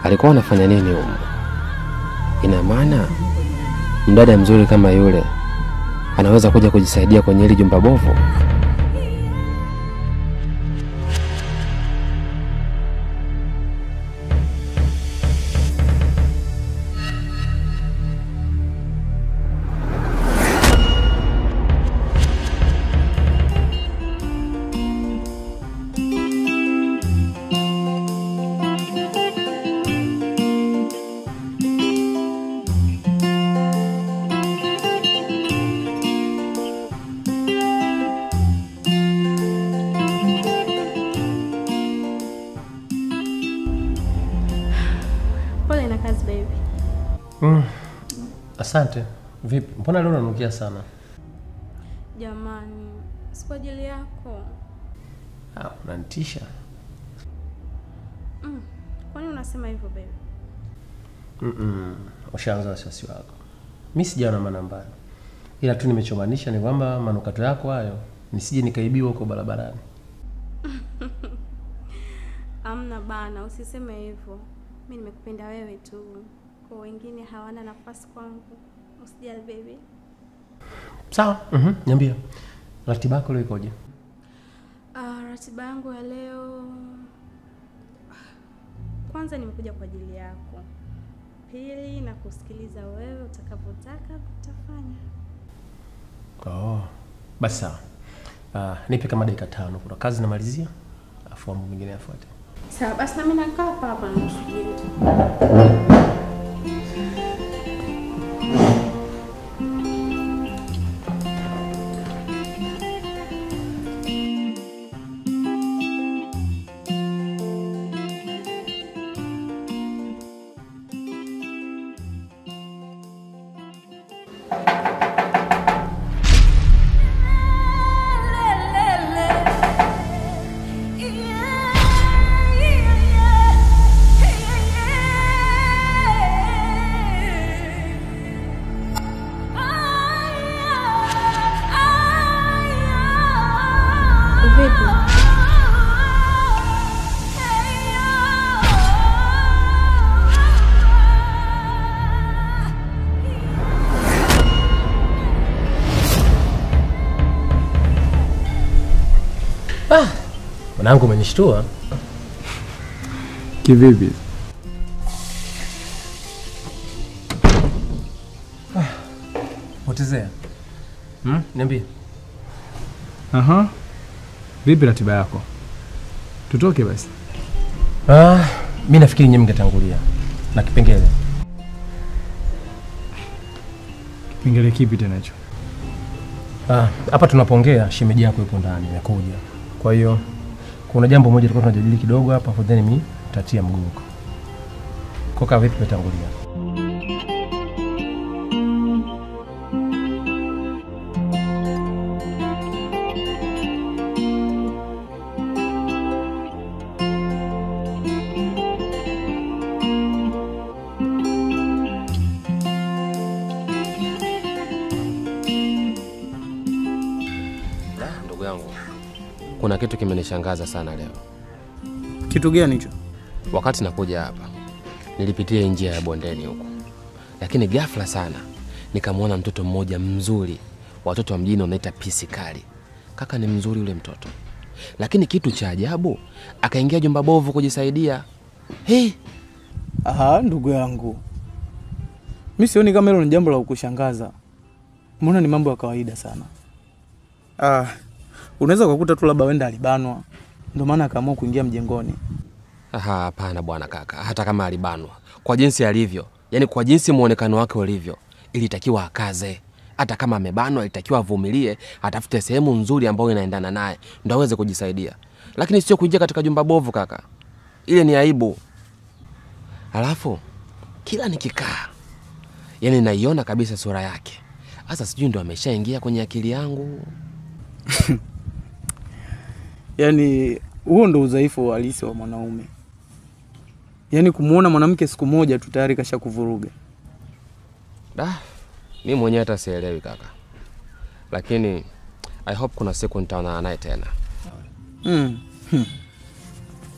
Alikuwa anafanya nini huko? Ina maana mdada mzuri kama yule anaweza kuja kujisaidia kwenye hili jumba bovu? Asante. Vipi? Mbona leo unanukia sana? Jamani, si kwa ajili yako. Unanitisha. Kwa nini unasema hivyo baby? Ushaanza wasiwasi wako. Mimi sijaona maana mbaya. Ila tu nimechomanisha ni kwamba manukato yako hayo nisije nikaibiwa huko barabarani. Amna bana, usiseme hivyo. Mimi nimekupenda wewe tu. Kwa wengine hawana nafasi kwangu. Usijali baby. Sawa. Niambie. Ratiba yako leo ikoje? Ratiba yangu ya leo, kwanza nimekuja kwa ajili yako. Pili na kusikiliza wewe utakavyotaka kutafanya. Basi sawa. Nipe kama dakika 5 kuna kazi namalizia. Afu mambo mengine yafuate. Sawa, basi na mimi nakaa hapa nisubiri tu. Mwanangu umenishtua. Kivipi? Potezea. Niambie. Vipi ratiba yako? Tutoke basi. Mimi nafikiri nyinyi mngetangulia na kipengele. Kipengele kipi tena hicho? Hapa tunapoongea shemeji yako yupo ndani amekuja. Kwa hiyo kuna jambo moja tulikuwa tunajadili kidogo hapa, for then mimi tatia mgongo. Koka vipi tumetangulia? Ndugu yangu, kuna kitu kimenishangaza sana leo. Kitu gani hicho? Wakati nakuja hapa, nilipitia njia ya bondeni huko. Lakini ghafla sana nikamwona mtoto mmoja mzuri. Watoto wa mjini wanaita pisi kali. Kaka ni mzuri yule mtoto. Lakini kitu cha ajabu, akaingia jumba bovu kujisaidia. Ndugu yangu. Mimi sioni kama hilo ni jambo la kukushangaza. Mbona ni mambo ya kawaida sana. Unaweza kukuta tu labda wenda alibanwa. Ndio maana akaamua kuingia mjengoni. Hapana bwana kaka, hata kama alibanwa, kwa jinsi alivyo, yani kwa jinsi muonekano wake ulivyo, ilitakiwa akaze. Hata kama amebanwa ilitakiwa avumilie, atafute sehemu nzuri ambayo inaendana naye ndio aweze kujisaidia. Lakini sio kuingia katika jumba bovu kaka. Ile ni aibu. Alafu kila nikikaa, yani naiona kabisa sura yake. Sasa sijui ndio ameshaingia kwenye akili yangu. Yani huo ndo udhaifu halisi wa mwanaume. Yani kumuona mwanamke siku moja tu tayari kashakuvuruga. Mimi mwenyewe hata sielewi kaka. Lakini I hope kuna siku nitaona naye tena.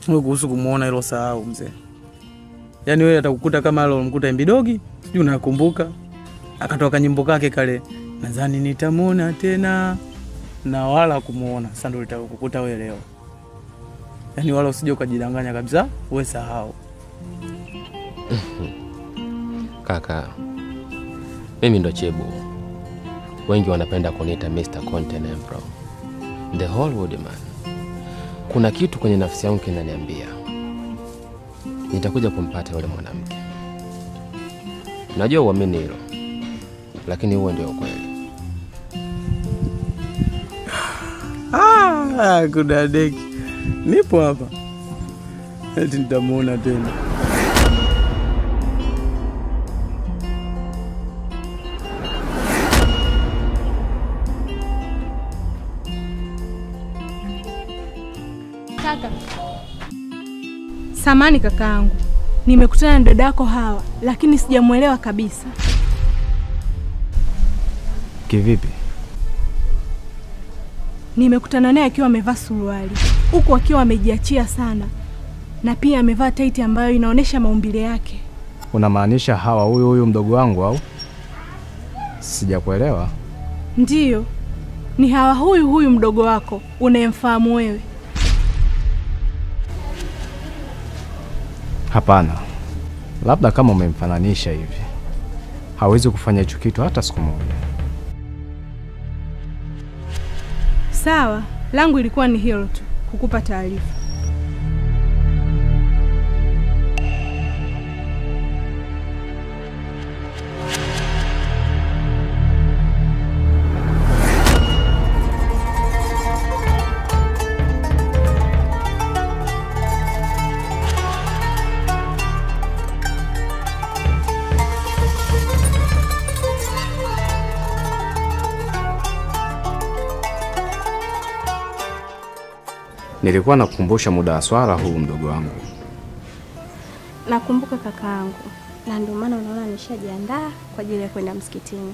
Wewe kuhusu kumuona hilo sahau mzee. Yaani wewe atakukuta kama alo mkuta Mbidogi, sijui unakumbuka. Akatoka nyimbo kake kale, nadhani nitamuona tena na wala kumuona. Sasa ndio litakukuta wewe leo. Yaani wala usije ukajidanganya kabisa, wewe sahau. Kaka, mimi ndo Chebu. Wengi wanapenda kuniita Mr. Continental. The whole world man. Kuna kitu kwenye nafsi yangu kinaniambia nitakuja kumpata yule mwanamke. Najua uamini hilo, lakini huo ndio ukweli. Kuna deki. Nipo hapa. Eti nitamuona tena. Kaka. Samani kakaangu. Nimekutana na dadako Hawa, lakini sijamuelewa kabisa. Kivipi? Nimekutana naye akiwa amevaa suruali, huku akiwa amejiachia sana, na pia amevaa taiti ambayo inaonesha maumbile yake. Unamaanisha Hawa huyu mdogo wangu au? Sijakuelewa. Ndiyo. Ni Hawa huyu mdogo wako, unayemfahamu wewe. Hapana. Labda kama umemfananisha hivi. Hawezi kufanya hicho kitu hata siku moja. Sawa, langu ilikuwa ni hilo tu, kukupa taarifa. Nilikuwa nakukumbusha muda wa swala huu mdogo wangu. Nakumbuka kakaangu, na ndio maana unaona nishajiandaa kwa ajili ya kwenda msikitini.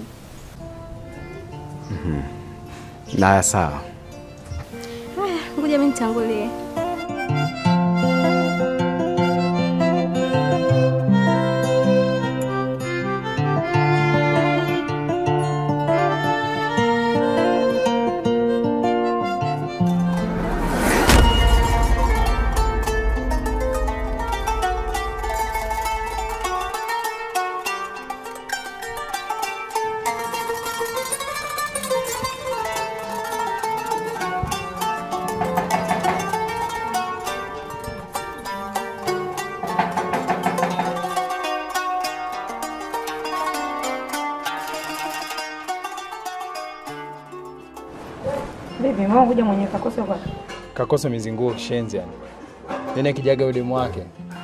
Na sawa. Haya, ngoja mimi nitangulie. Bibi, mwangu kuja mwenye kakoso kwa. Kakoso mizinguo kishenzi yani. Nene kijaga yule mwake.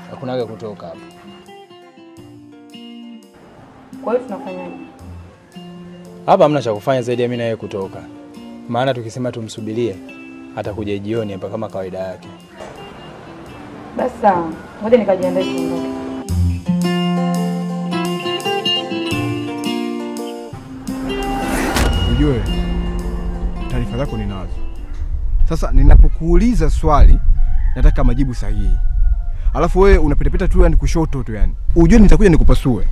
Hakunaga kutoka hapa. Kwa hiyo tunafanyaje? Hapa hamna cha kufanya zaidi ya mimi na yeye kutoka. Maana tukisema tumsubirie atakuja jioni hapa kama kawaida yake. Basi sawa. Ngoja nikajiandae tuondoke. Ujue taarifa zako ninazo. Sasa ninapokuuliza swali nataka majibu sahihi. Alafu wewe unapetepeta tu yani kushoto tu yani. Ujue nitakuja nikupasue.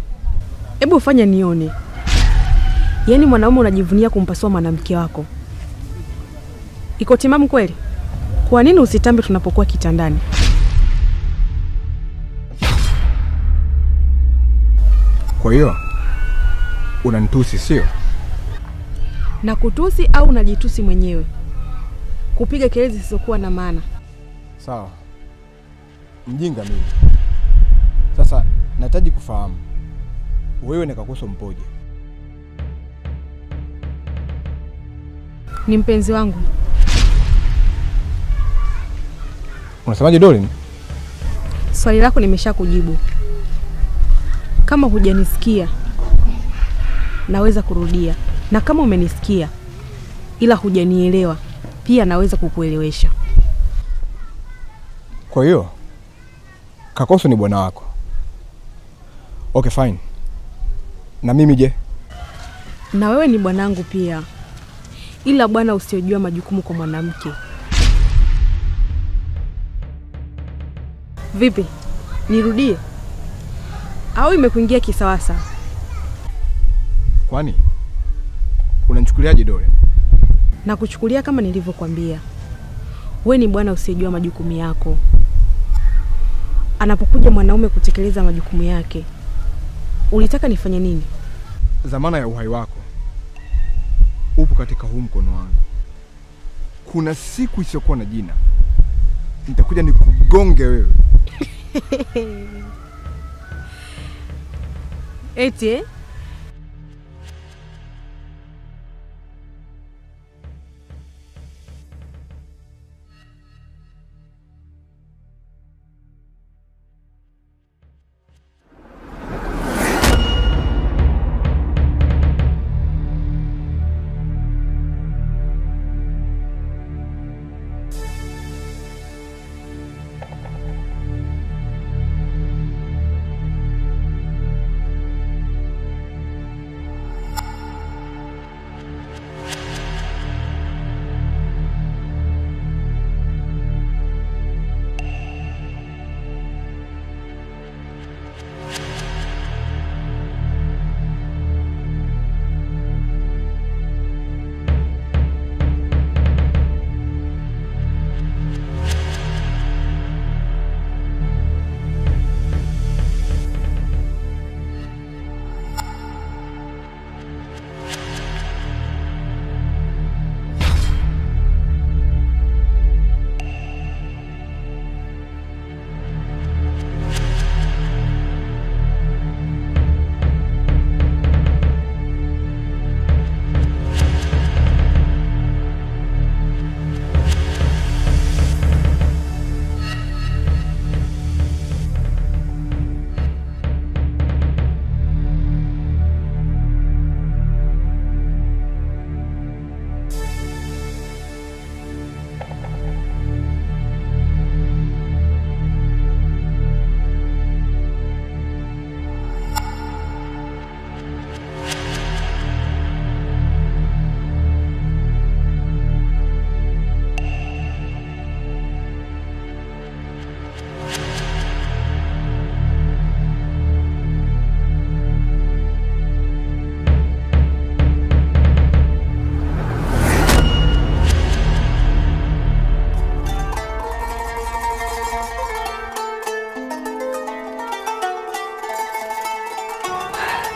Hebu ufanye nione. Yaani mwanaume unajivunia kumpasua mwanamke wako. Iko timamu kweli? Kwa nini usitambe tunapokuwa kitandani? Kwa hiyo unanitusi sio? Na kutusi au unajitusi mwenyewe? Kupiga kelele zisizokuwa na maana. Sawa. Mjinga mimi. Sasa nahitaji kufahamu. Wewe ni Kakoso mpoje? Ni mpenzi wangu. Unasemaje Doreen? Swali lako nimeshakujibu. Kama hujanisikia naweza kurudia, na kama umenisikia ila hujanielewa pia naweza kukuelewesha. Kwa hiyo Kakoso ni bwana wako. Okay fine. Na mimi je? Na wewe ni bwanangu pia. Ila bwana usiojua majukumu kwa mwanamke. Vipi? Nirudie? Au imekuingia kisawasa? Kwani unanichukuliaje Dore? Na kuchukulia kama nilivyokuambia. Wewe ni bwana usijua majukumu yako. Anapokuja mwanaume kutekeleza majukumu yake, ulitaka nifanye nini? Zamana ya uhai wako upo katika huu mkono wangu. Kuna siku isiyokuwa na jina nitakuja nikugonge wewe. Eti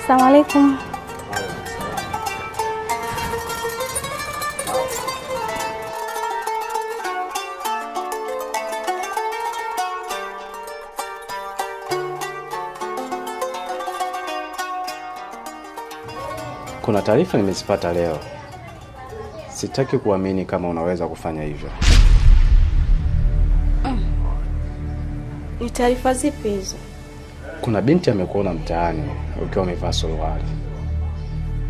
Assalamu alaikum. Kuna taarifa nimezipata leo. Sitaki kuamini kama unaweza kufanya hivyo. Ni taarifa zipi hizo? Kuna binti amekuona mtaani ukiwa umevaa suruali.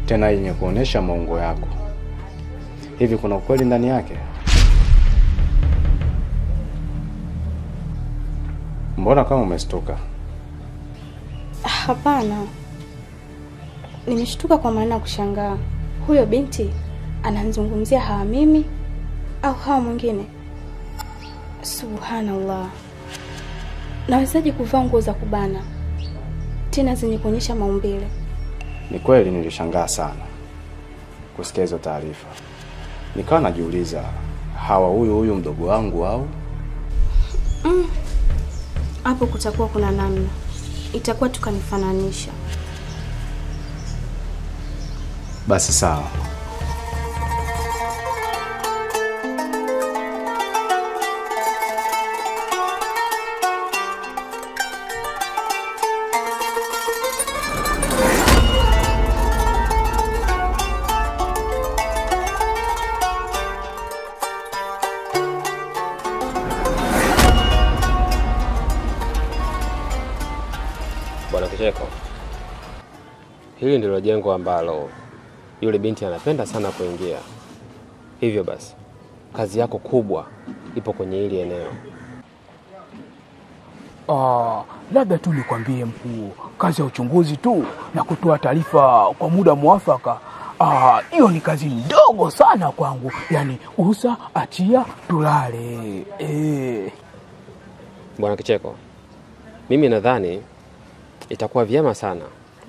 Tena yenye kuonesha maungo yako. Hivi kuna ukweli ndani yake? Mbona kama umestuka? Hapana. Nimeshtuka kwa maana kushangaa. Huyo binti ananizungumzia hawa mimi au hawa mwingine? Subhanallah. Nawezaje kuvaa nguo za kubana tena zenye kuonyesha maumbile? Ni kweli nilishangaa sana kusikia hizo taarifa. Nikawa najiuliza hawa huyu mdogo wangu au? Hapo kutakuwa kuna namna. Itakuwa tukanifananisha. Basi sawa. Bwana Kicheko, hili ndilo jengo ambalo yule binti anapenda sana kuingia. Hivyo basi, kazi yako kubwa ipo kwenye hili eneo. Labda tu nikwambie mkuu, kazi ya uchunguzi tu na kutoa taarifa kwa muda mwafaka, hiyo ni kazi ndogo sana kwangu. Yaani usa achia tulale. Bwana Kicheko, Mimi nadhani itakuwa vyema sana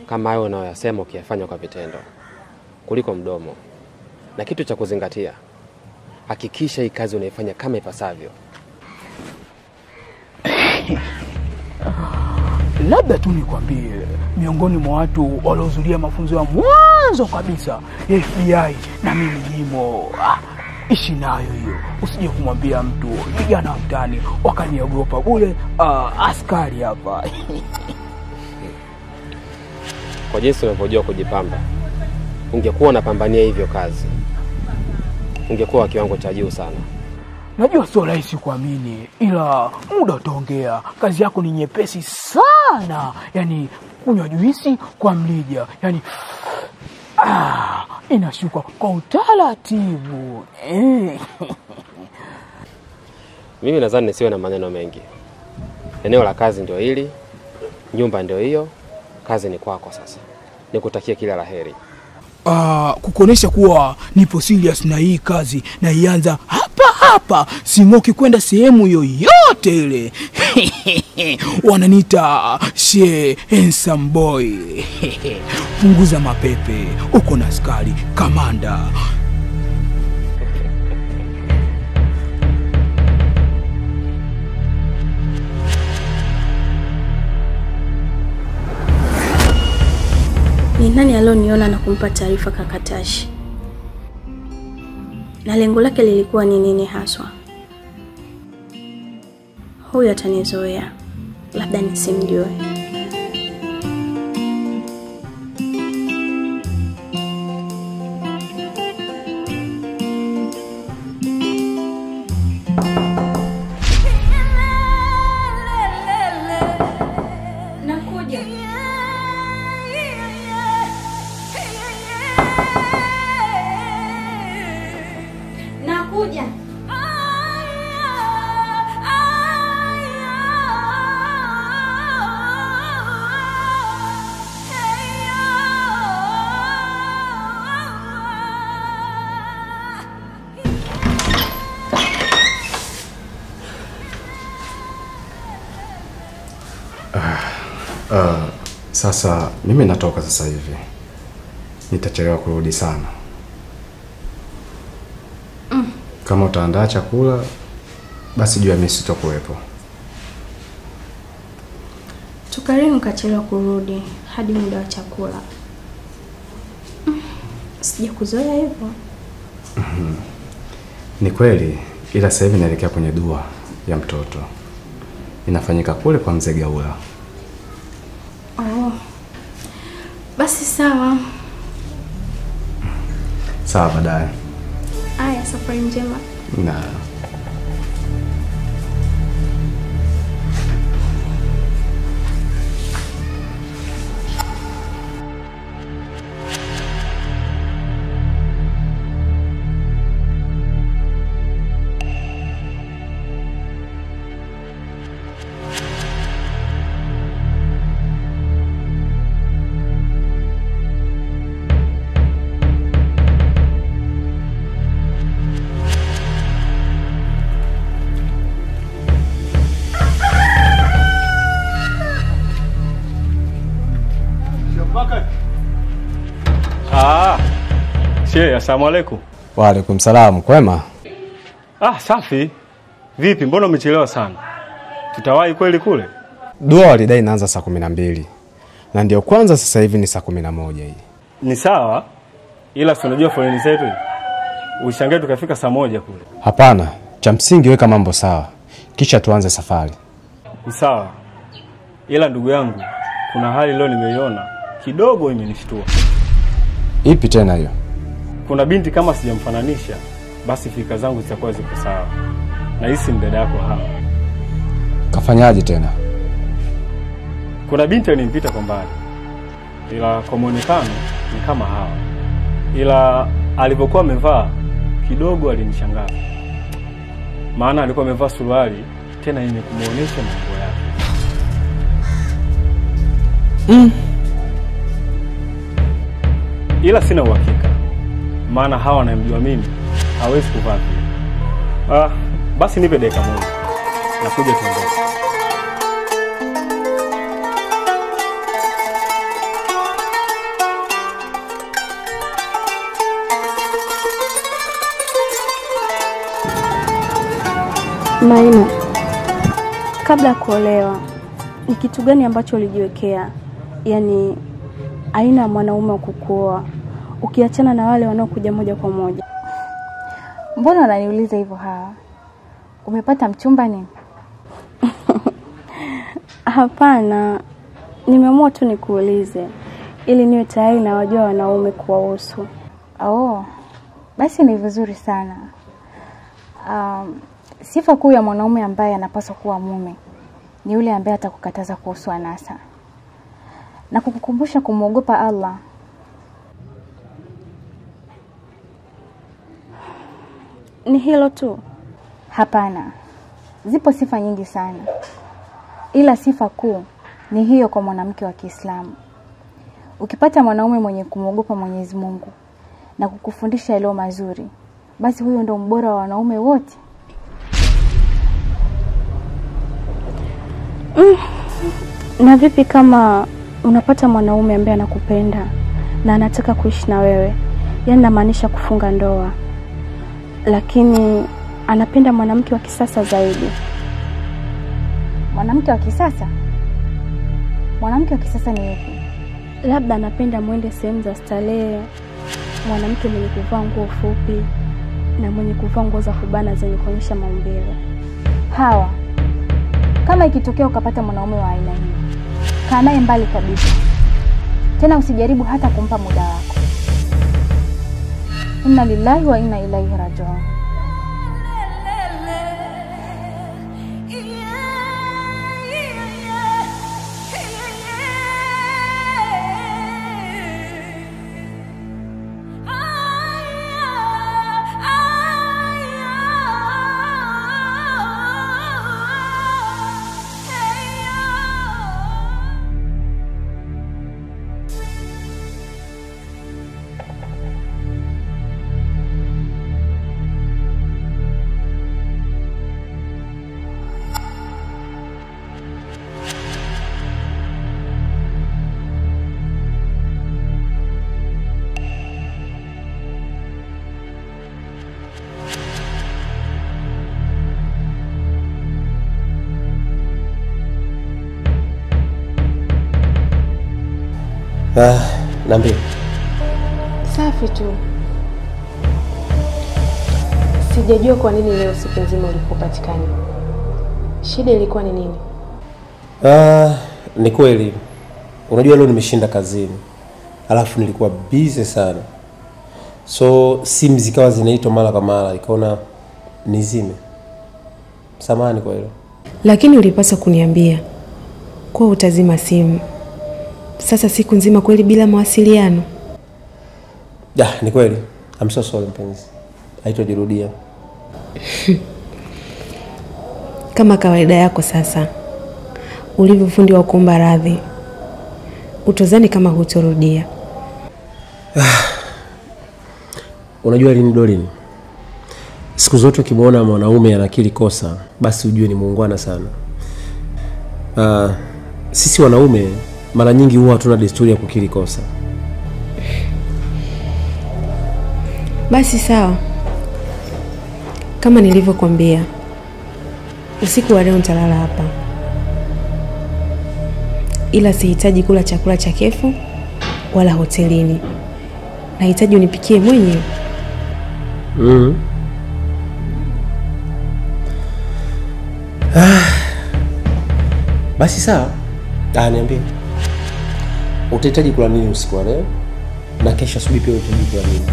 kama hayo unayoyasema ukiyafanya kwa vitendo kuliko mdomo. Na kitu cha kuzingatia, hakikisha hii kazi unaifanya kama ipasavyo. Labda tu nikwambie, miongoni mwa watu waliohudhuria mafunzo ya mwanzo kabisa ya FBI na mimi nimo. Ishi nayo hiyo, usije kumwambia mtu. Vijana wa mtaani wakaniogopa bure. Askari hapa. Kwa jinsi unavyojua kujipamba, ungekuwa unapambania hivyo kazi, ungekuwa wa kiwango cha juu sana. Najua sio rahisi kuamini, ila muda utaongea. Kazi yako ni nyepesi sana. Yaani kunywa juisi kwa mlija. Yaani inashuka kwa utaratibu. Mimi nadhani nisiwe na maneno mengi. Eneo la kazi ndio hili, nyumba ndio hiyo, kazi ni kwako sasa. Nikutakia kila laheri. Kukuonesha kuwa nipo serious na hii kazi na ianza hapa, sing'oki kwenda sehemu yoyote ile. Wananiita she handsome boy. Punguza mapepe, uko na askari kamanda. Ni nani alioniona na kumpa taarifa kaka Tashi? Na lengo lake lilikuwa ni nini haswa? Huyu atanizoea, labda nisimjue. Sasa mimi natoka sasa hivi. Nitachelewa kurudi sana. Kama utaandaa chakula, basi jua mimi sitakuwepo. Tukarimu kachelewa kurudi hadi muda wa chakula. Sija kuzoea hivyo. Ni kweli, ila sasa hivi naelekea kwenye dua ya mtoto. Inafanyika kule kwa mzee Gaula. Basi sawa. Sawa, baadaye. Aya, safari njema. Na Asalamu alaykum. Wa alaykum salaam. Kwema? Safi. Vipi, mbona umechelewa sana? Tutawahi kweli kule? Dua walidai inaanza saa 12. Na ndio kwanza sasa hivi ni saa 11 hii. Ni sawa. Ila si unajua foleni zetu. Ushangae tukafika saa 1 kule. Hapana, cha msingi weka mambo sawa. Kisha tuanze safari. Ni sawa. Ila ndugu yangu, kuna hali leo nimeiona kidogo imenishtua. Ipi tena hiyo? Kuna binti kama sijamfananisha, basi fika zangu zitakuwa ziko sawa. Na hisi mdada yako hapa. Kafanyaje tena? Kuna binti alinimpita kwa mbali. Ila kwa muonekano ni kama hawa. Ila alipokuwa amevaa kidogo alinishangaza. Maana alikuwa amevaa suruali tena yenye kumuonesha mambo yake. Ila sina uhakika. Maana hawa anayemjua mimi hawezi kuvaa vile. Basi nipe dakika moja. Nakuja tuondoke. Maina, kabla ya kuolewa, ni kitu gani ambacho ulijiwekea? Yaani aina ya mwanaume wa kukuoa, ukiachana na wale wanaokuja moja kwa moja. Mbona unaniuliza hivyo Hawa? Umepata mchumba nini? Hapana, nimeamua tu nikuulize ili niwe tayari na wajua wanaume kuwahusu. Oh, basi ni vizuri sana. Sifa kuu ya mwanaume ambaye anapaswa kuwa mume ni yule ambaye atakukataza kuhusu anasa na kukukumbusha kumwogopa Allah. Ni hilo tu? Hapana. Zipo sifa nyingi sana. Ila sifa kuu ni hiyo kwa mwanamke wa Kiislamu. Ukipata mwanaume mwenye kumwogopa Mwenyezi Mungu na kukufundisha yale mazuri, basi huyo ndo mbora wa wanaume wote. Na vipi kama unapata mwanaume ambaye anakupenda na anataka kuishi na wewe? Yaani namaanisha kufunga ndoa. Lakini anapenda mwanamke wa kisasa zaidi. Mwanamke wa kisasa? Mwanamke wa kisasa ni yupi? Labda anapenda muende sehemu za starehe, mwanamke mwenye kuvaa nguo fupi na mwenye kuvaa nguo za kubana zenye kuonyesha maumbile. Hawa, kama ikitokea ukapata mwanaume wa aina hii, kaa naye mbali kabisa. Tena usijaribu hata kumpa muda wako. Inna lillahi wa inna ilaihi rajiun. Niambie. Safi tu. Sijajua kwa nini leo siku nzima ulipopatikana. Shida ilikuwa ni nini? Ni kweli. Unajua leo nimeshinda kazini. Alafu nilikuwa busy sana. So simu zikawa zinaitwa mara kwa mara, ikaona nizime. Samahani kwa hilo. Lakini ulipaswa kuniambia kwa utazima simu. Sasa siku nzima kweli bila mawasiliano. Ni kweli. I'm so sorry mpenzi. Haitojirudia. Kama kawaida yako sasa. Ulivyofundi wa kuomba radhi. Utozani kama hutorudia. Unajua lini Dolini? Siku zote ukimwona mwanaume anakiri kosa, basi ujue ni muungwana sana. Sisi wanaume mara nyingi huwa hatuna desturi ya kukiri kosa. Basi sawa. Kama nilivyokuambia, usiku wa leo nitalala hapa. Ila sihitaji kula chakula cha kefu wala hotelini. Nahitaji unipikie mwenyewe. Basi sawa. Niambie. Utahitaji kula nini usiku wa leo? Na kesho asubuhi pia utahitaji kula nini?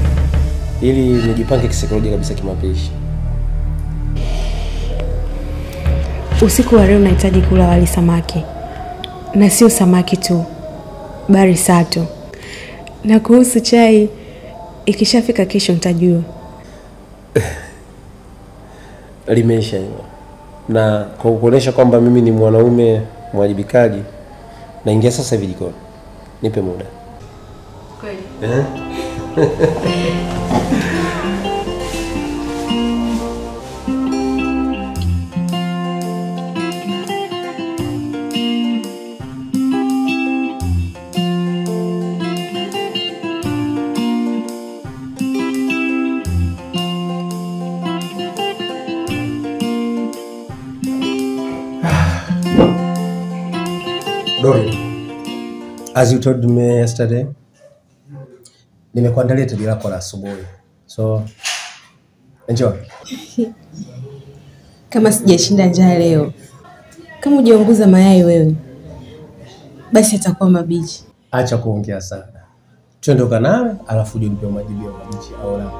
Ili nijipange kisaikolojia kabisa kimapishi. Usiku wa leo nahitaji kula wali samaki. Na sio samaki tu, bali sato. Na kuhusu chai, ikishafika kesho nitajua. Limeisha hilo. Na kwa kuonesha kwamba mimi ni mwanaume mwajibikaji, naingia sasa hivi jikoni. Nipe muda. Kweli? As you told me yesterday, nimekuandalia taji lako la asubuhi. So, enjoy. Kama sijashinda njaa leo, kama hujaunguza mayai wewe, basi atakuwa mabichi. Acha kuongea sana. Tuondoka nawe, alafu uje nipe majibu ya mabichi au la.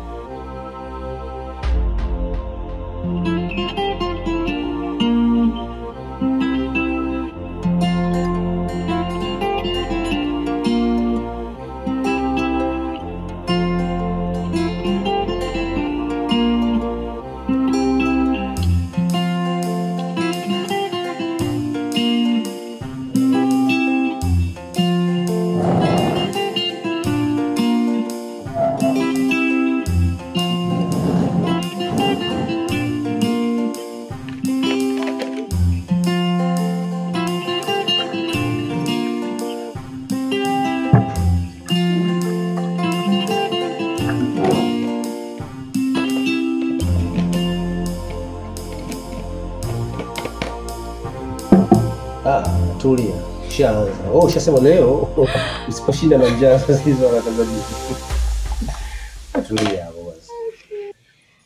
Tulia. Shaanza. Oh, shasema leo usiposhinda na njaa sasa hizo wanatazamia. Tulia boss.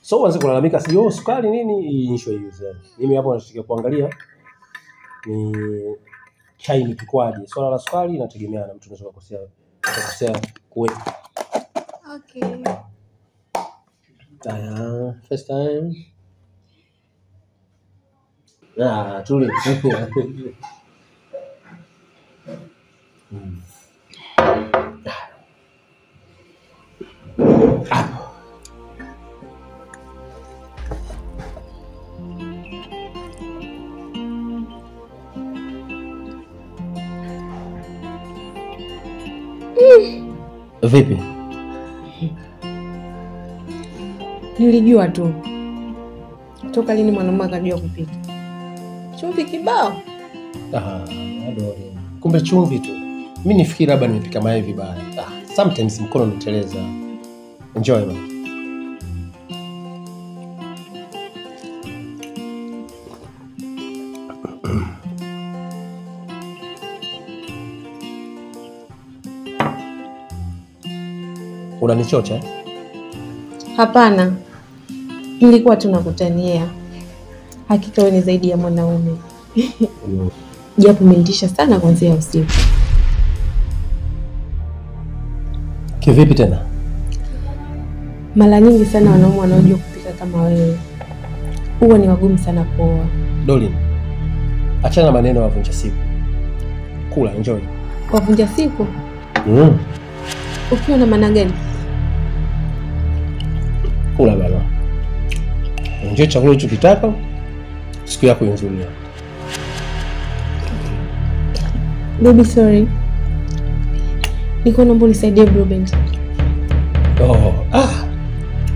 So wanze kulalamika sio sukari nini issue hiyo sana. Mimi hapo nashika kuangalia ni chai ni kikwaje. Swala la sukari inategemeana mtu anaweza kukosea kuweka. Okay. First time. Tulia. Vipi? Nilijua tu. Toka lini mwanamume akajua kupika? Chumvi kibao. Adore. Kumbe chumvi tu. Mimi nifikiri labda nimepika mayai vibaya. Sometimes mkono unateleza. Enjoy man. Unanichocha? Hapana. Nilikuwa tunakutania. Hakika wewe ni zaidi ya mwanaume. Japo umenitisha sana kuanzia usiku. Kivipi tena? Mara nyingi sana wanaume wanaojua kupika kama wewe huwa ni wagumu sana kuoa. Dolin, achana maneno wavunja siku. Kula, enjoy. Wavunja siku? Ukiwa na maana gani? Kula bana. Enjoy chakula unachokitaka. Siku yako nzuri. Baby sorry. Niko naomba unisaidie Blueband.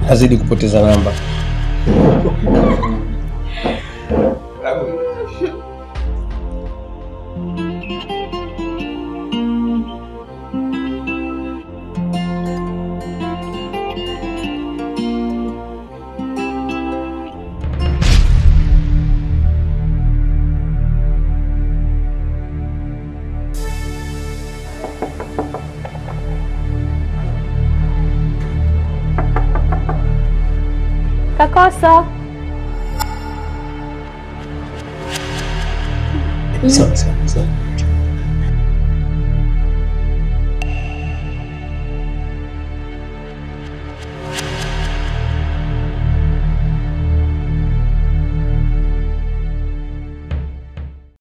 Hazidi kupoteza namba. Kakoso. Sasa.